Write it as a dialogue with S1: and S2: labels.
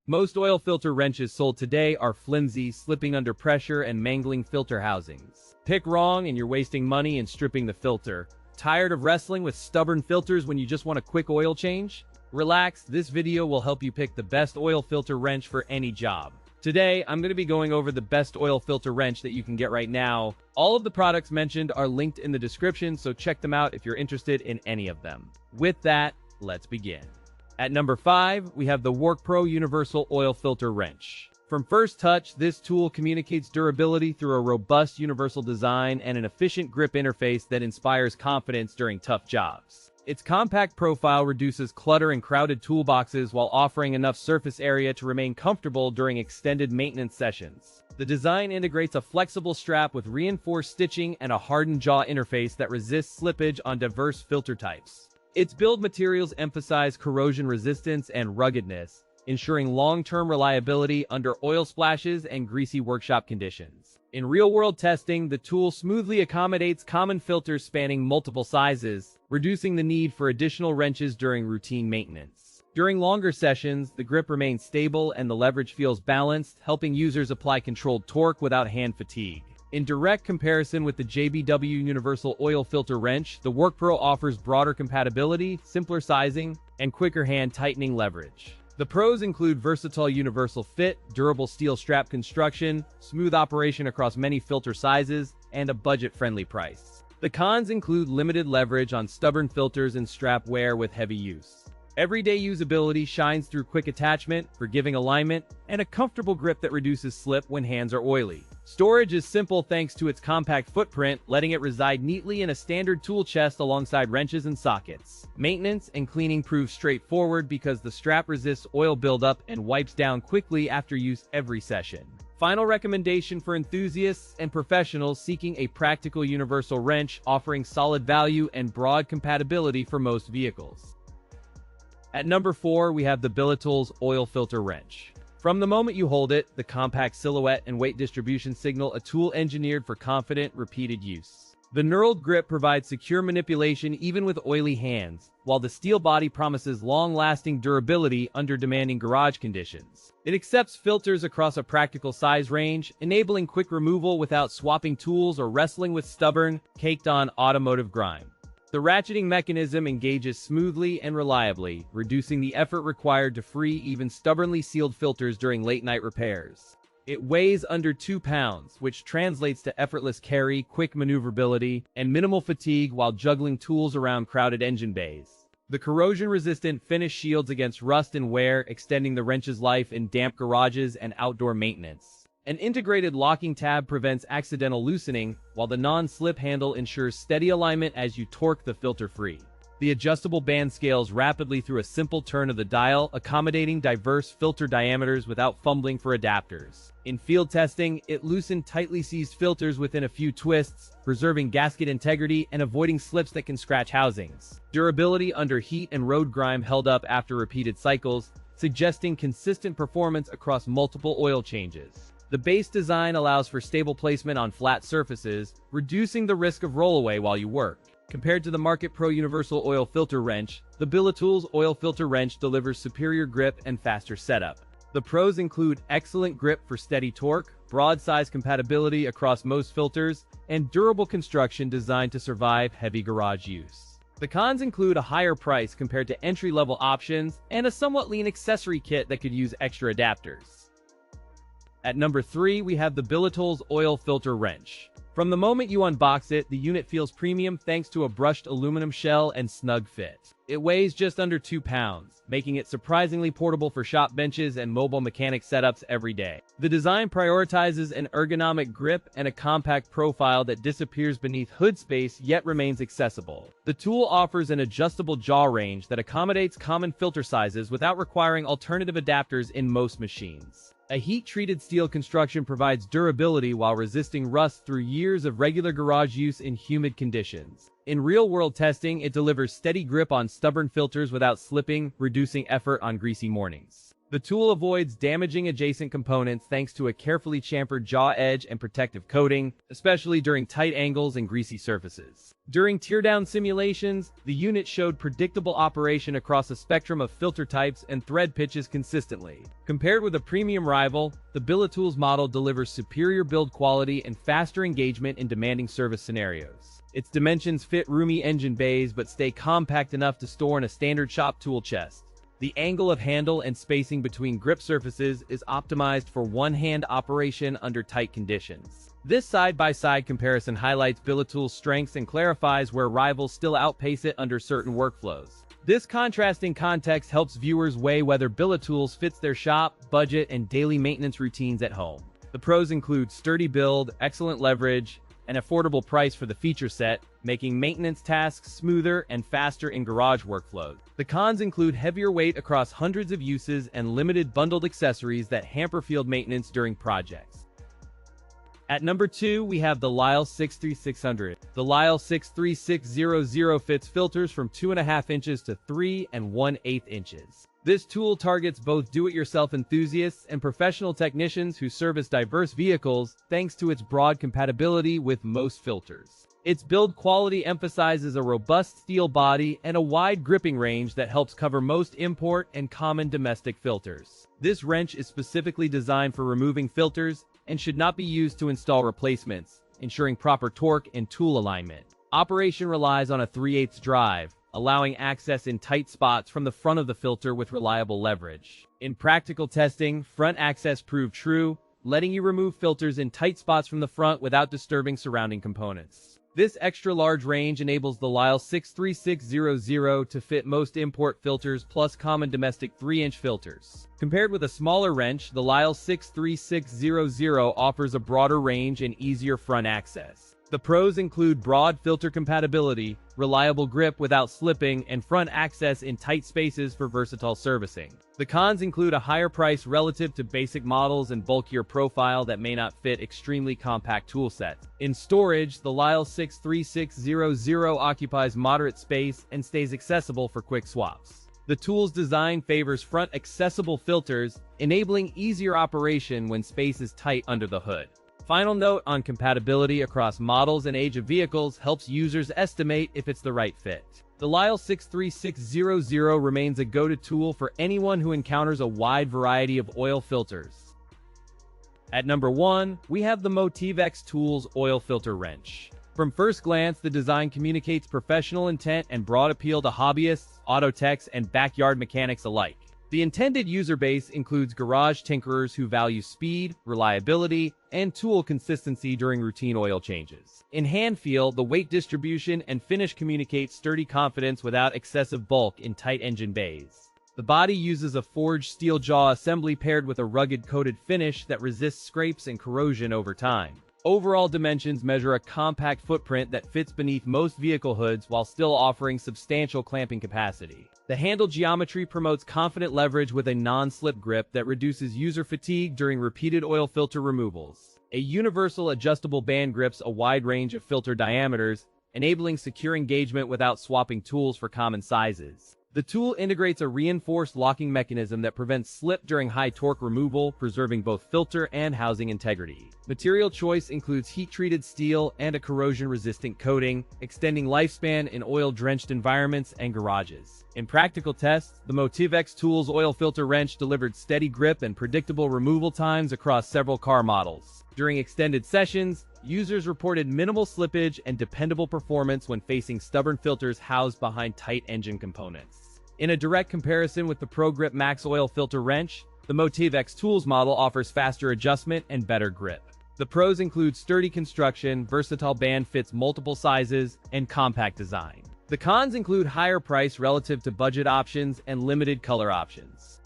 S1: Most oil filter wrenches sold today are flimsy, slipping under pressure and mangling filter housings. Pick wrong and you're wasting money in stripping the filter. Tired of wrestling with stubborn filters when you just want a quick oil change? Relax, this video will help you pick the best oil filter wrench for any job. Today, I'm going to be going over the best oil filter wrench that you can get right now. All of the products mentioned are linked in the description, so check them out if you're interested in any of them. With that, let's begin. At number 5, we have the WORKPRO Universal Oil Filter Wrench. From first touch, this tool communicates durability through a robust universal design and an efficient grip interface that inspires confidence during tough jobs. Its compact profile reduces clutter and crowded toolboxes while offering enough surface area to remain comfortable during extended maintenance sessions. The design integrates a flexible strap with reinforced stitching and a hardened jaw interface that resists slippage on diverse filter types. Its build materials emphasize corrosion resistance and ruggedness, ensuring long-term reliability under oil splashes and greasy workshop conditions. In real-world testing, the tool smoothly accommodates common filters spanning multiple sizes, reducing the need for additional wrenches during routine maintenance. During longer sessions, the grip remains stable and the leverage feels balanced, helping users apply controlled torque without hand fatigue. In direct comparison with the JBW Universal Oil Filter Wrench, the WORKPRO offers broader compatibility, simpler sizing, and quicker hand tightening leverage. The pros include versatile universal fit, durable steel strap construction, smooth operation across many filter sizes, and a budget-friendly price. The cons include limited leverage on stubborn filters and strap wear with heavy use. Everyday usability shines through quick attachment, forgiving alignment, and a comfortable grip that reduces slip when hands are oily. Storage is simple thanks to its compact footprint, letting it reside neatly in a standard tool chest alongside wrenches and sockets. Maintenance and cleaning prove straightforward because the strap resists oil buildup and wipes down quickly after use every session. Final recommendation for enthusiasts and professionals seeking a practical universal wrench offering solid value and broad compatibility for most vehicles. At number 4, we have the BILITOOLS Oil Filter Wrench. From the moment you hold it, the compact silhouette and weight distribution signal a tool engineered for confident, repeated use. The knurled grip provides secure manipulation even with oily hands, while the steel body promises long-lasting durability under demanding garage conditions. It accepts filters across a practical size range, enabling quick removal without swapping tools or wrestling with stubborn, caked-on automotive grime. The ratcheting mechanism engages smoothly and reliably, reducing the effort required to free even stubbornly sealed filters during late-night repairs. It weighs under 2 pounds, which translates to effortless carry, quick maneuverability, and minimal fatigue while juggling tools around crowded engine bays. The corrosion-resistant finish shields against rust and wear, extending the wrench's life in damp garages and outdoor maintenance. An integrated locking tab prevents accidental loosening, while the non-slip handle ensures steady alignment as you torque the filter free. The adjustable band scales rapidly through a simple turn of the dial, accommodating diverse filter diameters without fumbling for adapters. In field testing, it loosened tightly seized filters within a few twists, preserving gasket integrity and avoiding slips that can scratch housings. Durability under heat and road grime held up after repeated cycles, suggesting consistent performance across multiple oil changes. The base design allows for stable placement on flat surfaces, reducing the risk of rollaway while you work. Compared to the WORKPRO Universal Oil Filter Wrench, the BILITOOLS Oil Filter Wrench delivers superior grip and faster setup. The pros include excellent grip for steady torque, broad size compatibility across most filters, and durable construction designed to survive heavy garage use. The cons include a higher price compared to entry-level options and a somewhat lean accessory kit that could use extra adapters. At number 3, we have the BILITOOLS Oil Filter Wrench. From the moment you unbox it, the unit feels premium thanks to a brushed aluminum shell and snug fit. It weighs just under 2 pounds, making it surprisingly portable for shop benches and mobile mechanic setups every day. The design prioritizes an ergonomic grip and a compact profile that disappears beneath hood space yet remains accessible. The tool offers an adjustable jaw range that accommodates common filter sizes without requiring alternative adapters in most machines. A heat-treated steel construction provides durability while resisting rust through years of regular garage use in humid conditions. In real-world testing, it delivers steady grip on stubborn filters without slipping, reducing effort on greasy mornings. The tool avoids damaging adjacent components thanks to a carefully chamfered jaw edge and protective coating, especially during tight angles and greasy surfaces. During teardown simulations, the unit showed predictable operation across a spectrum of filter types and thread pitches consistently. Compared with a premium rival, the BILITOOLS model delivers superior build quality and faster engagement in demanding service scenarios. Its dimensions fit roomy engine bays but stay compact enough to store in a standard shop tool chest. The angle of handle and spacing between grip surfaces is optimized for one-hand operation under tight conditions. This side-by-side comparison highlights BILITOOLS' strengths and clarifies where rivals still outpace it under certain workflows. This contrasting context helps viewers weigh whether BILITOOLS fits their shop, budget, and daily maintenance routines at home. The pros include sturdy build, excellent leverage, an affordable price for the feature set, making maintenance tasks smoother and faster in garage workflows. The cons include heavier weight across hundreds of uses and limited bundled accessories that hamper field maintenance during projects. At number 2, we have the Lisle 63600. The Lisle 63600 fits filters from 2.5 inches to 3 1/8 inches. This tool targets both do-it-yourself enthusiasts and professional technicians who service diverse vehicles thanks to its broad compatibility with most filters. Its build quality emphasizes a robust steel body and a wide gripping range that helps cover most import and common domestic filters. This wrench is specifically designed for removing filters and should not be used to install replacements, ensuring proper torque and tool alignment. Operation relies on a 3/8 drive, allowing access in tight spots from the front of the filter with reliable leverage. In practical testing, front access proved true, letting you remove filters in tight spots from the front without disturbing surrounding components. This extra-large range enables the Lisle 63600 to fit most import filters plus common domestic 3-inch filters. Compared with a smaller wrench, the Lisle 63600 offers a broader range and easier front access. The pros include broad filter compatibility, reliable grip without slipping, and front access in tight spaces for versatile servicing. The cons include a higher price relative to basic models and bulkier profile that may not fit extremely compact tool sets. In storage, the Lisle 63600 occupies moderate space and stays accessible for quick swaps. The tool's design favors front accessible filters, enabling easier operation when space is tight under the hood. Final note on compatibility across models and age of vehicles helps users estimate if it's the right fit. The Lisle 63600 remains a go-to tool for anyone who encounters a wide variety of oil filters. At number 1, we have the Motivx Tools Oil Filter Wrench. From first glance, the design communicates professional intent and broad appeal to hobbyists, auto techs, and backyard mechanics alike. The intended user base includes garage tinkerers who value speed, reliability, and tool consistency during routine oil changes. In hand feel, the weight distribution and finish communicate sturdy confidence without excessive bulk in tight engine bays. The body uses a forged steel jaw assembly paired with a rugged coated finish that resists scrapes and corrosion over time. Overall dimensions measure a compact footprint that fits beneath most vehicle hoods while still offering substantial clamping capacity. The handle geometry promotes confident leverage with a non-slip grip that reduces user fatigue during repeated oil filter removals. A universal adjustable band grips a wide range of filter diameters, enabling secure engagement without swapping tools for common sizes. The tool integrates a reinforced locking mechanism that prevents slip during high torque removal, preserving both filter and housing integrity. Material choice includes heat-treated steel and a corrosion-resistant coating, extending lifespan in oil-drenched environments and garages. In practical tests, the Motivx Tools Oil Filter Wrench delivered steady grip and predictable removal times across several car models. During extended sessions, users reported minimal slippage and dependable performance when facing stubborn filters housed behind tight engine components. In a direct comparison with the ProGrip Max Oil Filter Wrench, the Motivx Tools model offers faster adjustment and better grip. The pros include sturdy construction, versatile band fits multiple sizes, and compact design. The cons include higher price relative to budget options and limited color options.